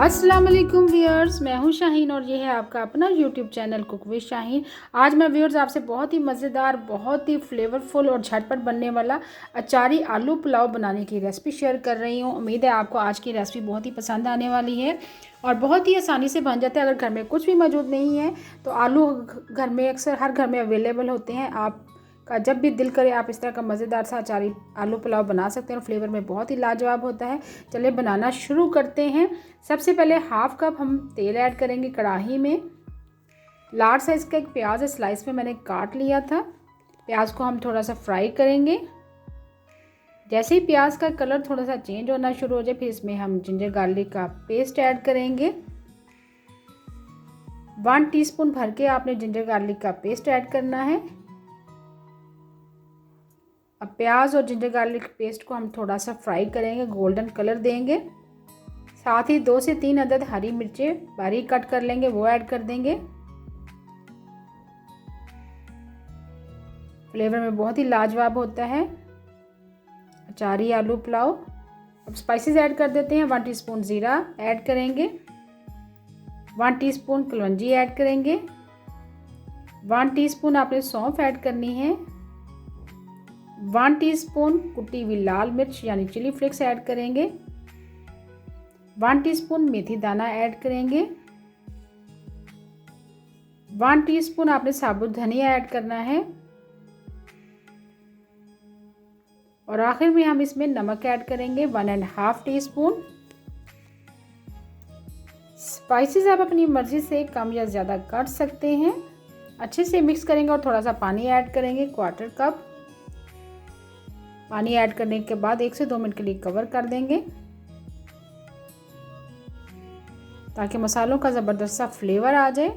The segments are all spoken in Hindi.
अस्सलाम वालेकुम व्यूअर्स, मैं हूं शाहीन और ये है आपका अपना YouTube channel cook with Shaheen. आज मैं व्यूअर्स आपसे बहुत ही मज़ेदार, बहुत ही फ्लेवरफुल और झटपट बनने वाला अचारी आलू पुलाव बनाने की रेसिपी शेयर कर रही हूं। उम्मीद है आपको आज की रेसिपी बहुत ही पसंद आने वाली है और बहुत ही आसानी से बन जाता है। अगर घर में कुछ भी मौजूद नहीं है तो आलू घर में अक्सर हर घर में अवेलेबल होते हैं। आप का जब भी दिल करे आप इस तरह का मज़ेदार सा अचारी आलू पुलाव बना सकते हैं और फ्लेवर में बहुत ही लाजवाब होता है। चलिए बनाना शुरू करते हैं। सबसे पहले हाफ कप हम तेल ऐड करेंगे कढ़ाई में। लार्ज साइज़ का एक प्याज है, स्लाइस में मैंने काट लिया था। प्याज को हम थोड़ा सा फ्राई करेंगे। जैसे ही प्याज का कलर थोड़ा सा चेंज होना शुरू हो जाए फिर इसमें हम जिंजर गार्लिक का पेस्ट ऐड करेंगे। 1 टीस्पून भर के आपने जिंजर गार्लिक का पेस्ट ऐड करना है। अब प्याज और जिंजर गार्लिक पेस्ट को हम थोड़ा सा फ्राई करेंगे, गोल्डन कलर देंगे। साथ ही 2 से 3 अदद हरी मिर्चें बारीक कट कर लेंगे, वो ऐड कर देंगे। फ्लेवर में बहुत ही लाजवाब होता है अचारी आलू पुलाव। अब स्पाइसेस ऐड कर देते हैं। 1 टीस्पून ज़ीरा ऐड करेंगे, 1 टीस्पून कलौंजी ऐड करेंगे, 1 टीस्पून आपने सौंफ ऐड करनी है, 1 टीस्पून कुटी हुई लाल मिर्च यानी चिली फ्लेक्स ऐड करेंगे, 1 टीस्पून मेथी दाना ऐड करेंगे, 1 टीस्पून आपने साबुत धनिया ऐड करना है और आखिर में हम इसमें नमक ऐड करेंगे 1.5 टीस्पून। स्पाइसेस आप अपनी मर्ज़ी से कम या ज़्यादा कर सकते हैं। अच्छे से मिक्स करेंगे और थोड़ा सा पानी ऐड करेंगे, 1/4 कप। पानी ऐड करने के बाद 1 से 2 मिनट के लिए कवर कर देंगे ताकि मसालों का ज़बरदस्त सा फ्लेवर आ जाए।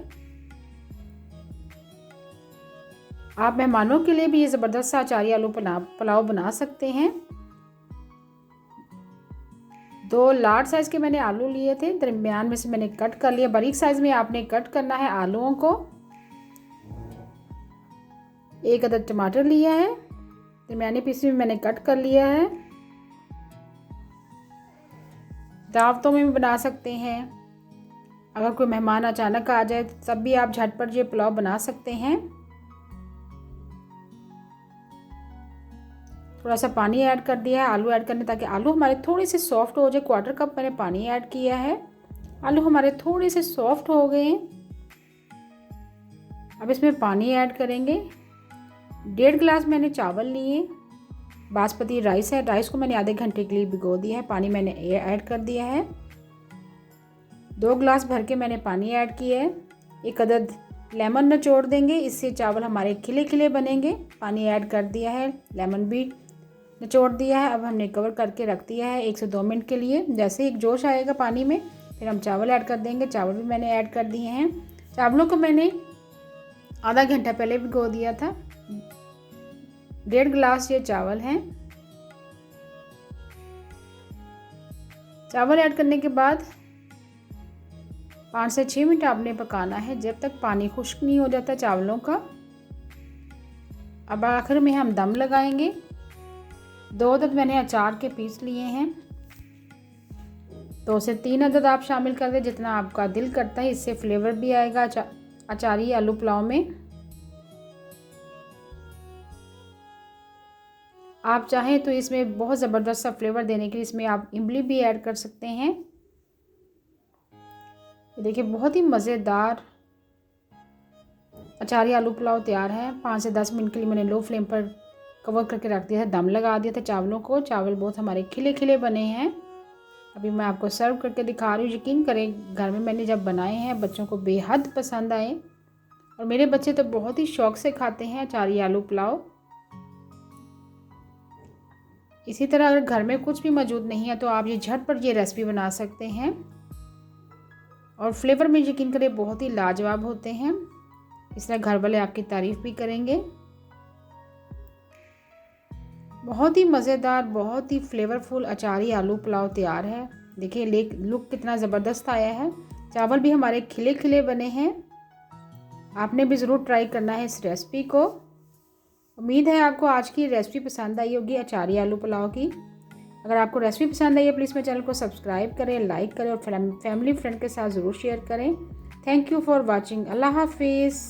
आप मेहमानों के लिए भी ये ज़बरदस्त सा अचारी आलू पुलाव बना सकते हैं। 2 लार्ज साइज़ के मैंने आलू लिए थे, दरमियान में से मैंने कट कर लिया। बारीक साइज़ में आपने कट करना है आलूओं को। 1 अदद टमाटर लिया है, दरमियानी पीस में मैंने कट कर लिया है। दावतों में भी बना सकते हैं। अगर कोई मेहमान अचानक आ जाए तब भी आप झटपट ये पुलाव बना सकते हैं। थोड़ा सा पानी ऐड कर दिया है आलू ऐड करने ताकि आलू हमारे थोड़े से सॉफ्ट हो जाए। 1/4 कप मैंने पानी ऐड किया है। आलू हमारे थोड़े से सॉफ्ट हो गए हैं। अब इसमें पानी ऐड करेंगे। 1.5 गिलास मैंने चावल लिए, बासमती राइस है। राइस को मैंने आधे घंटे के लिए भिगो दिया है। पानी मैंने ऐड कर दिया है। 2 गिलास भर के मैंने पानी ऐड किया है। 1 अदद लेमन निचोड़ देंगे, इससे चावल हमारे खिले खिले बनेंगे। पानी ऐड कर दिया है, लेमन भी निचोड़ दिया है। अब हमने कवर करके रख दिया है 1 से 2 मिनट के लिए। जैसे ही एक जोश आएगा पानी में फिर हम चावल ऐड कर देंगे। चावल भी मैंने ऐड कर दिए हैं। चावलों को मैंने आधा घंटा पहले भिगो दिया था। 1.5 गिलास ये चावल हैं। चावल ऐड करने के बाद 5 से 6 मिनट आपने पकाना है जब तक पानी खुश्क नहीं हो जाता चावलों का। अब आखिर में हम दम लगाएंगे। 2 अदद मैंने अचार के पीस लिए हैं, 2 से 3 अदद आप शामिल कर दें जितना आपका दिल करता है। इससे फ्लेवर भी आएगा अचारी आलू पुलाव में। आप चाहें तो इसमें बहुत ज़बरदस्त सा फ्लेवर देने के लिए इसमें आप इमली भी ऐड कर सकते हैं। ये देखिए बहुत ही मज़ेदार अचारी आलू पुलाव तैयार है। 5 से 10 मिनट के लिए मैंने लो फ्लेम पर कवर करके रख दिया था, दम लगा दिया था चावलों को। चावल बहुत हमारे खिले खिले बने हैं। अभी मैं आपको सर्व करके दिखा रही हूँ। यकीन करें घर में मैंने जब बनाए हैं बच्चों को बेहद पसंद आए और मेरे बच्चे तो बहुत ही शौक़ से खाते हैं अचारी आलू पुलाव। इसी तरह अगर घर में कुछ भी मौजूद नहीं है तो आप ये झटपट ये रेसिपी बना सकते हैं और फ्लेवर में यकीन करें बहुत ही लाजवाब होते हैं। इस तरह घर वाले आपकी तारीफ़ भी करेंगे। बहुत ही मज़ेदार, बहुत ही फ्लेवरफुल अचारी आलू पुलाव तैयार है। देखिए लुक कितना ज़बरदस्त आया है। चावल भी हमारे खिले खिले बने हैं। आपने भी ज़रूर ट्राई करना है इस रेसिपी को। उम्मीद है आपको आज की रेसिपी पसंद आई होगी अचारी आलू पुलाव की। अगर आपको रेसिपी पसंद आई है प्लीज़ मेरे चैनल को सब्सक्राइब करें, लाइक करें और फैमिली फ्रेंड के साथ ज़रूर शेयर करें। Thank you for watching. अल्लाह हाफिज़।